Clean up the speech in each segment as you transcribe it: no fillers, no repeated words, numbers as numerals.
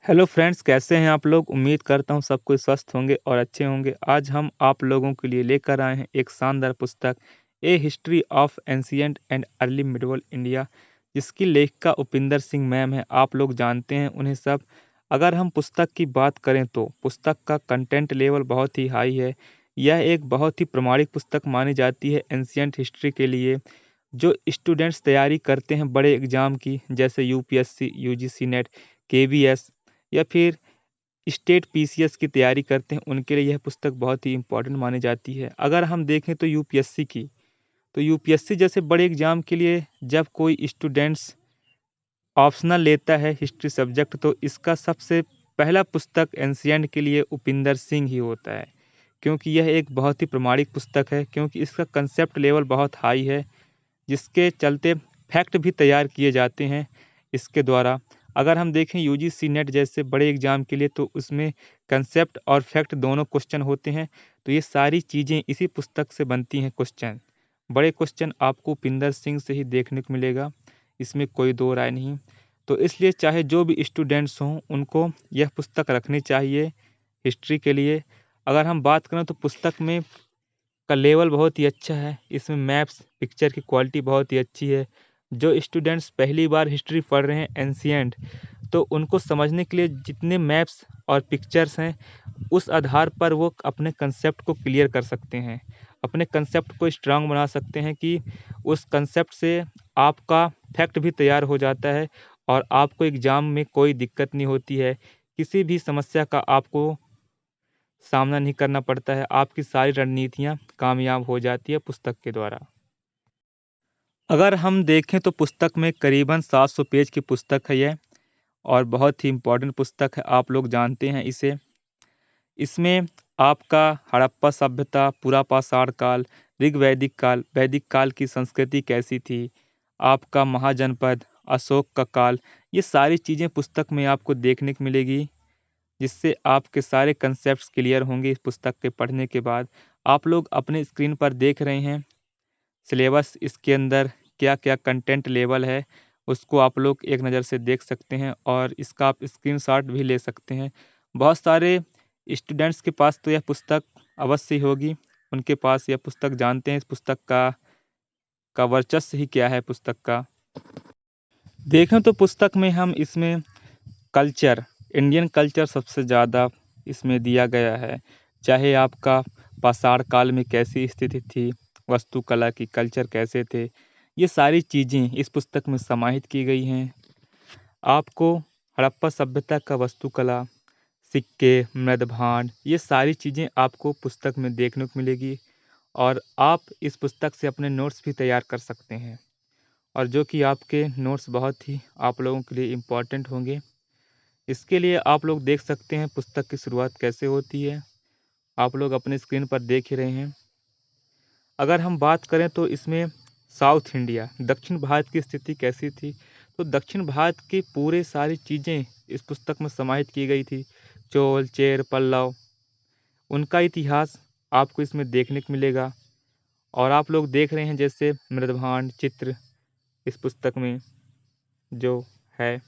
Hello friends, कैसे हैं आप लोग? उम्मीद करता हूँ सब कोई स्वस्थ होंगे और अच्छे होंगे। आज हम आप लोगों के लिए लेकर आए हैं एक शानदार पुस्तक, a history of ancient and early medieval India, जिसकी लेखिका उपिंदर सिंह मैम है। आप लोग जानते हैं उन्हें सब। अगर हम पुस्तक की बात करें तो पुस्तक का कंटेंट लेवल बहुत ही हाई है। यह एक बहुत ही प्रामाणिक पुस्तक मानी जाती है एंशिएंट हिस्ट्री के लिए। जो स्टूडेंट्स तैयारी करते हैं बड़े एग्ज़ाम की, जैसे यूपीएससी, यूजीसी नेट, केवीएस या फिर स्टेट पीसीएस की तैयारी करते हैं, उनके लिए यह पुस्तक बहुत ही इम्पोर्टेंट मानी जाती है। अगर हम देखें तो यूपीएससी की, तो यूपीएससी जैसे बड़े एग्ज़ाम के लिए जब कोई स्टूडेंट्स ऑप्शनल लेता है हिस्ट्री सब्जेक्ट, तो इसका सबसे पहला पुस्तक एंशिएंट के लिए उपिंदर सिंह ही होता है। क्योंकि यह एक बहुत ही प्रामाणिक पुस्तक है, क्योंकि इसका कंसेप्ट लेवल बहुत हाई है, जिसके चलते फैक्ट भी तैयार किए जाते हैं इसके द्वारा। अगर हम देखें यूजीसी नेट जैसे बड़े एग्ज़ाम के लिए, तो उसमें कंसेप्ट और फैक्ट दोनों क्वेश्चन होते हैं। तो ये सारी चीज़ें इसी पुस्तक से बनती हैं क्वेश्चन। बड़े क्वेश्चन आपको उपिंदर सिंह से ही देखने को मिलेगा, इसमें कोई दो राय नहीं। तो इसलिए चाहे जो भी स्टूडेंट्स हों, उनको यह पुस्तक रखनी चाहिए हिस्ट्री के लिए। अगर हम बात करें तो पुस्तक में का लेवल बहुत ही अच्छा है। इसमें मैप्स, पिक्चर की क्वालिटी बहुत ही अच्छी है। जो स्टूडेंट्स पहली बार हिस्ट्री पढ़ रहे हैं एंशिएंट, तो उनको समझने के लिए जितने मैप्स और पिक्चर्स हैं, उस आधार पर वो अपने कंसेप्ट को क्लियर कर सकते हैं। अपने कंसेप्ट को स्ट्रांग बना सकते हैं कि उस कंसेप्ट से आपका फैक्ट भी तैयार हो जाता है और आपको एग्ज़ाम में कोई दिक्कत नहीं होती है। किसी भी समस्या का आपको सामना नहीं करना पड़ता है। आपकी सारी रणनीतियाँ कामयाब हो जाती है पुस्तक के द्वारा। अगर हम देखें तो पुस्तक में करीबन 700 पेज की पुस्तक है यह, और बहुत ही इम्पोर्टेंट पुस्तक है, आप लोग जानते हैं इसे। इसमें आपका हड़प्पा सभ्यता, पूरा पाषाण काल, वैदिक काल की संस्कृति कैसी थी, आपका महाजनपद, अशोक का काल, ये सारी चीज़ें पुस्तक में आपको देखने को मिलेगी, जिससे आपके सारे कंसेप्ट्स क्लियर होंगे इस पुस्तक के पढ़ने के बाद। आप लोग अपने स्क्रीन पर देख रहे हैं सिलेबस, इसके अंदर क्या-क्या कंटेंट लेवल है, उसको आप लोग एक नज़र से देख सकते हैं और इसका आप स्क्रीनशॉट भी ले सकते हैं। बहुत सारे स्टूडेंट्स के पास तो यह पुस्तक अवश्य ही होगी, उनके पास यह पुस्तक जानते हैं इस पुस्तक का वर्चस्व ही क्या है पुस्तक का। देखें तो पुस्तक में हम इसमें कल्चर, इंडियन कल्चर सबसे ज़्यादा इसमें दिया गया है। चाहे आपका पाषाण काल में कैसी स्थिति थी, वास्तुकला की कल्चर कैसे थे, ये सारी चीज़ें इस पुस्तक में समाहित की गई हैं। आपको हड़प्पा सभ्यता का वास्तुकला, सिक्के, मृदभांड, ये सारी चीज़ें आपको पुस्तक में देखने को मिलेगी और आप इस पुस्तक से अपने नोट्स भी तैयार कर सकते हैं, और जो कि आपके नोट्स बहुत ही आप लोगों के लिए इम्पोर्टेंट होंगे। इसके लिए आप लोग देख सकते हैं पुस्तक की शुरुआत कैसे होती है। आप लोग अपने स्क्रीन पर देख ही रहे हैं। अगर हम बात करें तो इसमें साउथ इंडिया, दक्षिण भारत की स्थिति कैसी थी, तो दक्षिण भारत की पूरे सारी चीज़ें इस पुस्तक में समाहित की गई थी। चोल, चेर, पल्लव, उनका इतिहास आपको इसमें देखने को मिलेगा। और आप लोग देख रहे हैं जैसे मृदभांड चित्र इस पुस्तक में जो है।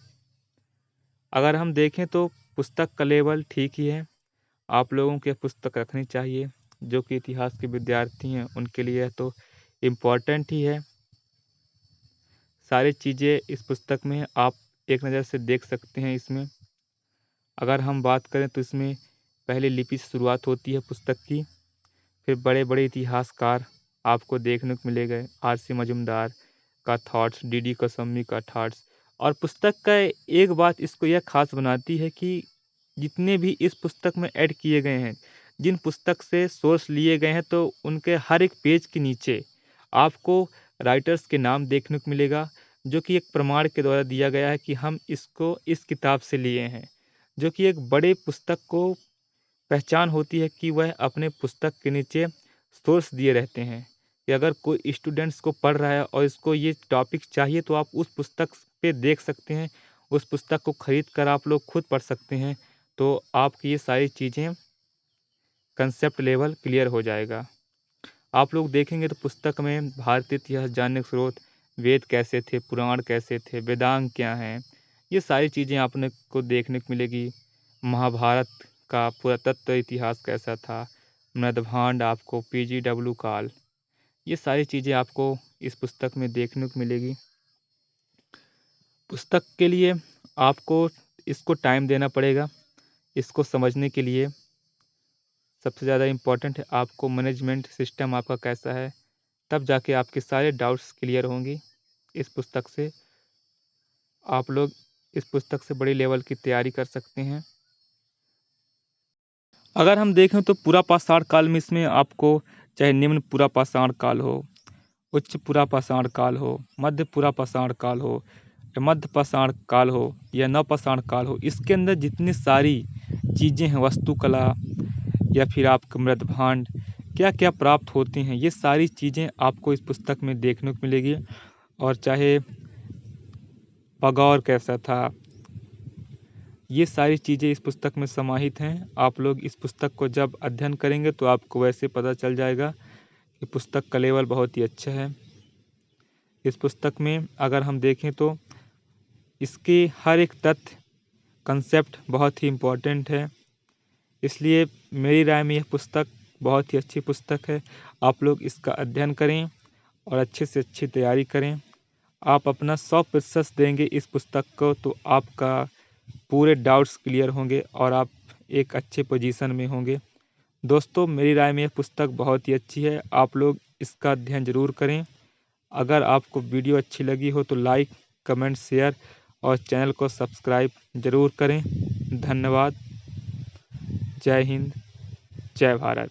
अगर हम देखें तो पुस्तक का लेवल ठीक ही है। आप लोगों को यह पुस्तक रखनी चाहिए। जो कि इतिहास के विद्यार्थी हैं उनके लिए यह तो इम्पोर्टेंट ही है। सारी चीज़ें इस पुस्तक में आप एक नज़र से देख सकते हैं इसमें। अगर हम बात करें तो इसमें पहले लिपि से शुरुआत होती है पुस्तक की, फिर बड़े-बड़े इतिहासकार आपको देखने को मिलेंगे। आर.सी. मजूमदार का थॉट्स, डी.डी. कोसम्मी का थॉट्स। और पुस्तक का एक बात इसको यह ख़ास बनाती है कि जितने भी इस पुस्तक में ऐड किए गए हैं, जिन पुस्तक से सोर्स लिए गए हैं, तो उनके हर एक पेज के नीचे आपको राइटर्स के नाम देखने को मिलेगा, जो कि एक प्रमाण के द्वारा दिया गया है कि हम इसको इस किताब से लिए हैं। जो कि एक बड़े पुस्तक को पहचान होती है कि वह अपने पुस्तक के नीचे सोर्स दिए रहते हैं, कि अगर कोई स्टूडेंट्स को पढ़ रहा है और इसको ये टॉपिक चाहिए, तो आप उस पुस्तक पे देख सकते हैं। उस पुस्तक को खरीद कर आप लोग खुद पढ़ सकते हैं, तो आपकी ये सारी चीज़ें कंसेप्ट लेवल क्लियर हो जाएगा। आप लोग देखेंगे तो पुस्तक में भारतीय इतिहास जानने के स्रोत, वेद कैसे थे, पुराण कैसे थे, वेदांग क्या हैं, ये सारी चीज़ें आपने को देखने को मिलेगी। महाभारत का पुरातत्व इतिहास कैसा था, मृदभांड आपको पीजीडब्ल्यू काल, ये सारी चीज़ें आपको इस पुस्तक में देखने को मिलेगी। पुस्तक के लिए आपको इसको टाइम देना पड़ेगा। इसको समझने के लिए सबसे ज़्यादा इम्पोर्टेंट है आपको मैनेजमेंट सिस्टम आपका कैसा है, तब जाके आपके सारे डाउट्स क्लियर होंगे। इस पुस्तक से आप लोग इस पुस्तक से बड़ी लेवल की तैयारी कर सकते हैं। अगर हम देखें तो पूरा पाषाण काल में इसमें आपको चाहे निम्न पूरा पाषाण काल हो, उच्च पूरा पाषाण काल हो, मध्य पूरा पाषाण काल हो, या मध्य पाषाण काल हो या नवपाषाण काल हो, इसके अंदर जितनी सारी चीज़ें हैं, वास्तुकला या फिर आपके मृदभांड क्या क्या प्राप्त होते हैं, ये सारी चीज़ें आपको इस पुस्तक में देखने को मिलेगी। और चाहे पगौर कैसा था, ये सारी चीज़ें इस पुस्तक में समाहित हैं। आप लोग इस पुस्तक को जब अध्ययन करेंगे तो आपको वैसे पता चल जाएगा कि पुस्तक का लेवल बहुत ही अच्छा है। इस पुस्तक में अगर हम देखें तो इसके हर एक तथ्य कंसेप्ट बहुत ही इम्पोर्टेंट है, इसलिए मेरी राय में यह पुस्तक बहुत ही अच्छी पुस्तक है। आप लोग इसका अध्ययन करें और अच्छे से अच्छी तैयारी करें। आप अपना 100% देंगे इस पुस्तक को तो आपका पूरे डाउट्स क्लियर होंगे और आप एक अच्छे पोजीशन में होंगे। दोस्तों, मेरी राय में यह पुस्तक बहुत ही अच्छी है, आप लोग इसका अध्ययन ज़रूर करें। अगर आपको वीडियो अच्छी लगी हो तो लाइक, कमेंट, शेयर और चैनल को सब्सक्राइब ज़रूर करें। धन्यवाद। जय हिंद, जय भारत।